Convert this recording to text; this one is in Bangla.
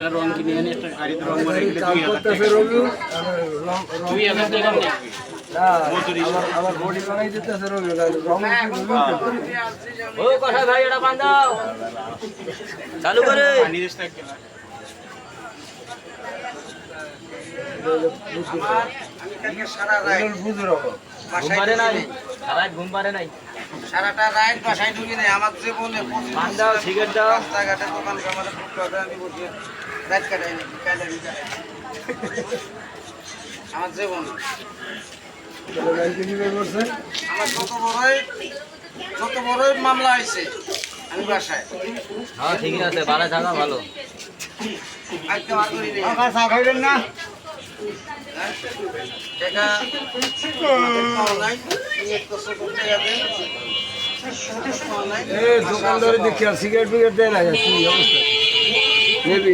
রং কিনে এনে একটা গাড়িতে রং মারা গেলে 2000 টাকা নেই। আমার বডি বানাই দিতেছে রবি রং ও কথা ভাই এটা বাঁধাও চালু করে নির্দেশ থাকে না। ঘুম পারে নাই সারা ঘুম পারে নাই সারাটা রাত বাসায় ঢুকি নাই আমার জীবনে পান দাও সিগারেট দাও রাস্তাঘাটের দোকান আমাদের ফুটপাতে আমি বসে রাত কাটাই না কাটাই আমার জীবন আমার যত বড়ই মামলা হয়েছে আমি বাসায় হ্যাঁ ঠিকই আছে ভালো থাকা ভালো আজকে আর করি নেই চা খাইলেন না টাকা পাওয়া নাই একটু ছোট টাকা দেন দোকানদারে দেখি আর সিগারেট ফিগারেট দেয় না কি অবস্থা নেবি